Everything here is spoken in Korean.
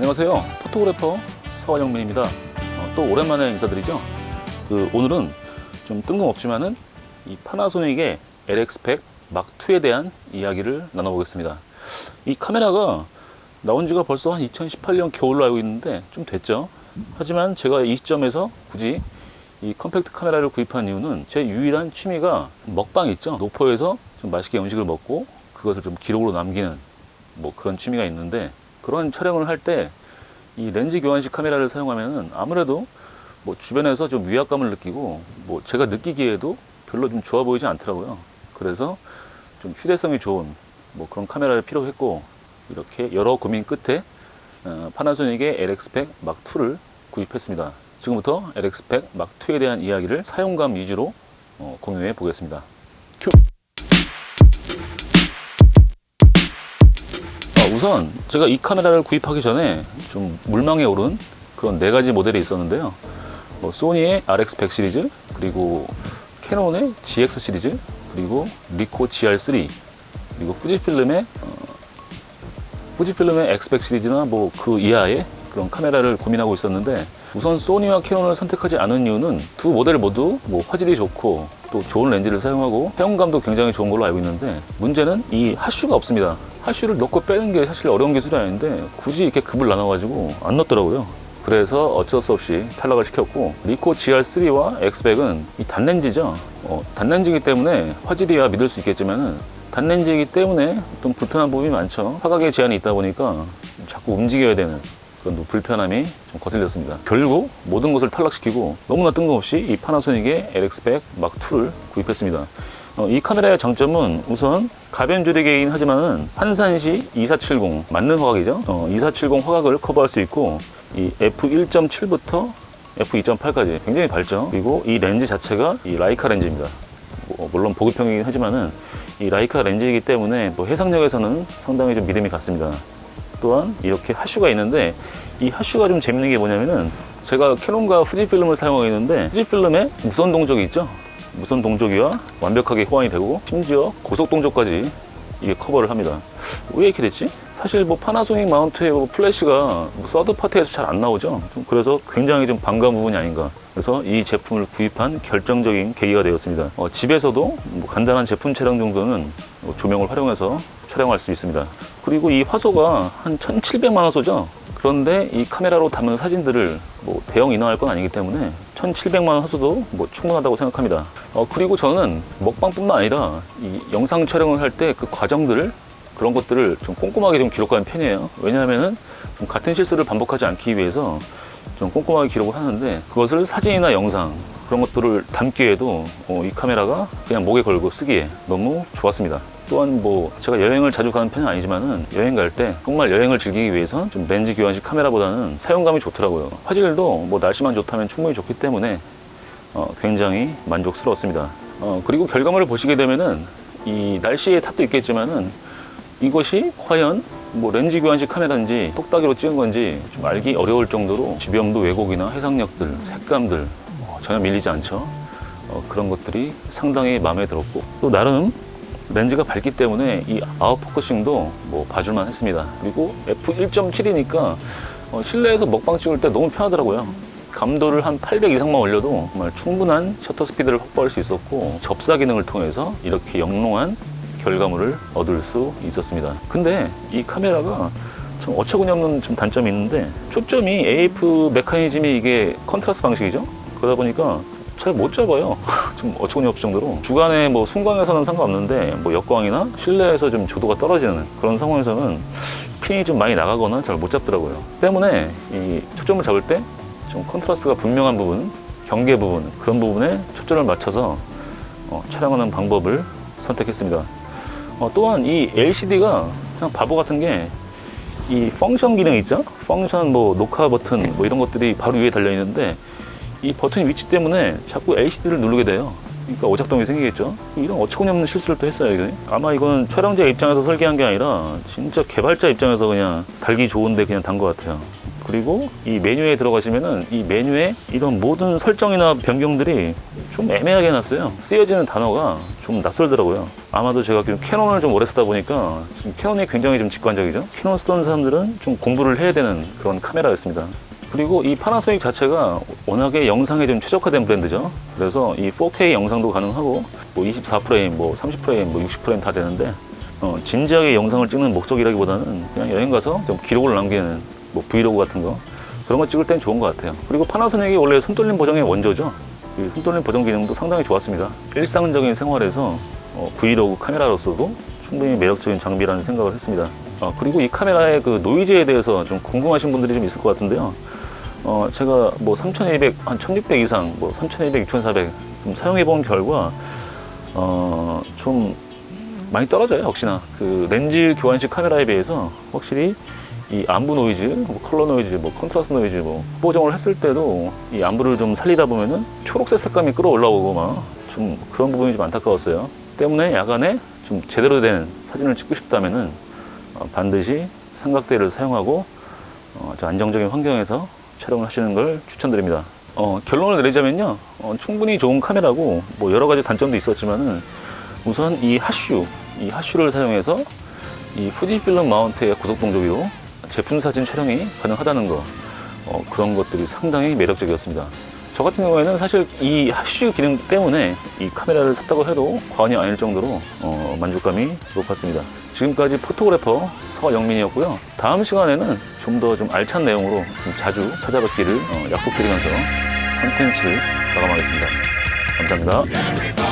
안녕하세요. 포토그래퍼 서원영민입니다. 또 오랜만에 인사드리죠. 오늘은 좀 뜬금없지만은 이 파나소닉의 LX100 M2에 대한 이야기를 나눠보겠습니다. 이 카메라가 나온 지가 벌써 한 2018년 겨울로 알고 있는데 좀 됐죠. 하지만 제가 이 시점에서 굳이 이 컴팩트 카메라를 구입한 이유는 제 유일한 취미가 먹방 있죠. 노포에서 좀 맛있게 음식을 먹고 그것을 좀 기록으로 남기는 뭐 그런 취미가 있는데, 그런 촬영을 할 때 이 렌즈 교환식 카메라를 사용하면은 아무래도 뭐 주변에서 좀 위압감을 느끼고 뭐 제가 느끼기에도 별로 좀 좋아 보이지 않더라고요. 그래서 좀 휴대성이 좋은 뭐 그런 카메라를 필요로 했고, 이렇게 여러 고민 끝에 파나소닉의 LX100 M2를 구입했습니다. 지금부터 LX100 M2에 대한 이야기를 사용감 위주로 공유해 보겠습니다. 큐! 우선 제가 이 카메라를 구입하기 전에 좀 물망에 오른 그런 4가지 모델이 있었는데요. 소니의 RX100 시리즈, 그리고 캐논의 GX 시리즈, 그리고 리코 GR3, 그리고 후지필름의 X100 시리즈나 뭐 그 이하의 그런 카메라를 고민하고 있었는데, 우선 소니와 캐논을 선택하지 않은 이유는 두 모델 모두 뭐 화질이 좋고 또 좋은 렌즈를 사용하고 사용감도 굉장히 좋은 걸로 알고 있는데, 문제는 이 하슈가 없습니다. 하슈를 넣고 빼는 게 사실 어려운 기술이 아닌데 굳이 이렇게 급을 나눠가지고 안 넣더라고요. 그래서 어쩔 수 없이 탈락을 시켰고, 리코 GR3와 X100은 이 단렌즈죠. 단렌즈이기 때문에 화질이야 믿을 수 있겠지만은 단렌즈이기 때문에 좀 불편한 부분이 많죠. 화각에 제한이 있다 보니까 자꾸 움직여야 되는 그런 불편함이 좀 거슬렸습니다. 결국 모든 것을 탈락시키고 너무나 뜬금없이 이 파나소닉의 LX100 M2를 구입했습니다. 이 카메라의 장점은 우선 가변조리개이긴 하지만은 환산시 2470 맞는 화각이죠. 2470 화각을 커버할 수 있고, 이 f1.7부터 f2.8까지 굉장히 밝죠. 그리고 이 렌즈 자체가 이 라이카 렌즈입니다. 물론 보급형이긴 하지만은 이 라이카 렌즈이기 때문에 뭐 해상력에서는 상당히 좀 믿음이 갔습니다. 또한 이렇게 하슈가 있는데, 이 하슈가 좀 재밌는 게 뭐냐면은, 제가 캐논과 후지필름을 사용하고 있는데 후지필름에 무선 동족이 있죠. 무선 동족이와 완벽하게 호환이 되고 심지어 고속 동족까지 이게 커버를 합니다. 왜 이렇게 됐지? 사실 뭐 파나소닉 마운트의 플래시가 뭐 서드 파티에서 잘 안 나오죠. 그래서 굉장히 좀 반가운 부분이 아닌가. 그래서 이 제품을 구입한 결정적인 계기가 되었습니다. 집에서도 뭐 간단한 제품 촬영 정도는 조명을 활용해서 촬영할 수 있습니다. 그리고 이 화소가 한 1700만 화소죠. 그런데 이 카메라로 담은 사진들을 뭐 대형 인화할 건 아니기 때문에 1700만 화소도 뭐 충분하다고 생각합니다. 그리고 저는 먹방뿐만 아니라 이 영상 촬영을 할 때 그 과정들을, 그런 것들을 좀 꼼꼼하게 좀 기록하는 편이에요. 왜냐하면은 좀 같은 실수를 반복하지 않기 위해서 좀 꼼꼼하게 기록을 하는데, 그것을 사진이나 영상 그런 것들을 담기에도 이 카메라가 그냥 목에 걸고 쓰기에 너무 좋았습니다. 또한 뭐 제가 여행을 자주 가는 편은 아니지만은 여행 갈 때 정말 여행을 즐기기 위해서 좀 렌즈 교환식 카메라보다는 사용감이 좋더라고요. 화질도 뭐 날씨만 좋다면 충분히 좋기 때문에 굉장히 만족스러웠습니다. 그리고 결과물을 보시게 되면은 이 날씨의 탓도 있겠지만은 이것이 과연 뭐 렌즈 교환식 카메라인지 똑딱이로 찍은 건지 좀 알기 어려울 정도로 지변도 왜곡이나 해상력들, 색감들 전혀 밀리지 않죠. 그런 것들이 상당히 마음에 들었고, 또 나름 렌즈가 밝기 때문에 이 아웃포커싱도 뭐 봐줄만 했습니다. 그리고 f1.7이니까 실내에서 먹방 찍을 때 너무 편하더라고요. 감도를 한 800 이상만 올려도 정말 충분한 셔터 스피드를 확보할 수 있었고, 접사 기능을 통해서 이렇게 영롱한 결과물을 얻을 수 있었습니다. 근데 이 카메라가 참 어처구니 없는 좀 단점이 있는데, 초점이 AF 메커니즘이 이게 컨트라스트 방식이죠. 그러다 보니까 잘 못 잡아요. 좀 어처구니 없을 정도로. 주간에 뭐 순광에서는 상관없는데 뭐 역광이나 실내에서 좀 조도가 떨어지는 그런 상황에서는 핀이 좀 많이 나가거나 잘 못 잡더라고요. 때문에 이 초점을 잡을 때 좀 컨트라스트가 분명한 부분, 경계 부분, 그런 부분에 초점을 맞춰서 촬영하는 방법을 선택했습니다. 또한 이 LCD가 그냥 바보 같은 게, 이 펑션 기능 있죠? 펑션 뭐 녹화 버튼 뭐 이런 것들이 바로 위에 달려 있는데, 이 버튼 위치 때문에 자꾸 LCD를 누르게 돼요. 그러니까 오작동이 생기겠죠. 이런 어처구니 없는 실수를 또 했어요. 이게. 아마 이건 촬영자 입장에서 설계한 게 아니라 진짜 개발자 입장에서 그냥 달기 좋은데 그냥 단 것 같아요. 그리고 이 메뉴에 들어가시면은 이 메뉴에 이런 모든 설정이나 변경들이 좀 애매하게 해놨어요. 쓰여지는 단어가 좀 낯설더라고요. 아마도 제가 캐논을 좀 오래 쓰다 보니까 지금 캐논이 굉장히 좀 직관적이죠. 캐논 쓰던 사람들은 좀 공부를 해야 되는 그런 카메라였습니다. 그리고 이 파나소닉 자체가 워낙에 영상에 좀 최적화된 브랜드죠. 그래서 이 4K 영상도 가능하고 뭐 24프레임, 뭐 30프레임, 뭐 60프레임 다 되는데 진지하게 영상을 찍는 목적이라기보다는 그냥 여행 가서 좀 기록을 남기는 뭐 브이로그 같은 거 그런 거 찍을 땐 좋은 것 같아요. 그리고 파나소닉이 원래 손떨림 보정의 원조죠. 이 손떨림 보정 기능도 상당히 좋았습니다. 일상적인 생활에서 브이로그 카메라로서도 충분히 매력적인 장비라는 생각을 했습니다. 그리고 이 카메라의 그 노이즈에 대해서 좀 궁금하신 분들이 좀 있을 것 같은데요. 제가 뭐 3200, 한 1600 이상, 뭐 3200, 6400 좀 사용해 본 결과 좀 많이 떨어져요. 역시나 그 렌즈 교환식 카메라에 비해서 확실히 이 안부 노이즈, 뭐 컬러 노이즈, 뭐 컨트라스트 노이즈, 뭐 보정을 했을 때도 이 안부를 좀 살리다 보면은 초록색 색감이 끌어올라오고 막 좀 그런 부분이 좀 안타까웠어요. 때문에 야간에 좀 제대로 된 사진을 찍고 싶다면은 반드시 삼각대를 사용하고 아주 안정적인 환경에서 촬영을 하시는 걸 추천드립니다. 결론을 내리자면요, 충분히 좋은 카메라고 뭐 여러 가지 단점도 있었지만은 우선 이 핫슈를 사용해서 이 후지필름 마운트의 고속 동조기로 제품 사진 촬영이 가능하다는 거, 그런 것들이 상당히 매력적이었습니다. 저 같은 경우에는 사실 이 핫슈 기능 때문에 이 카메라를 샀다고 해도 과언이 아닐 정도로 만족감이 높았습니다. 지금까지 포토그래퍼 서영민이었고요. 다음 시간에는 좀 더 좀 알찬 내용으로 좀 자주 찾아뵙기를 약속드리면서 컨텐츠를 마감하겠습니다. 감사합니다.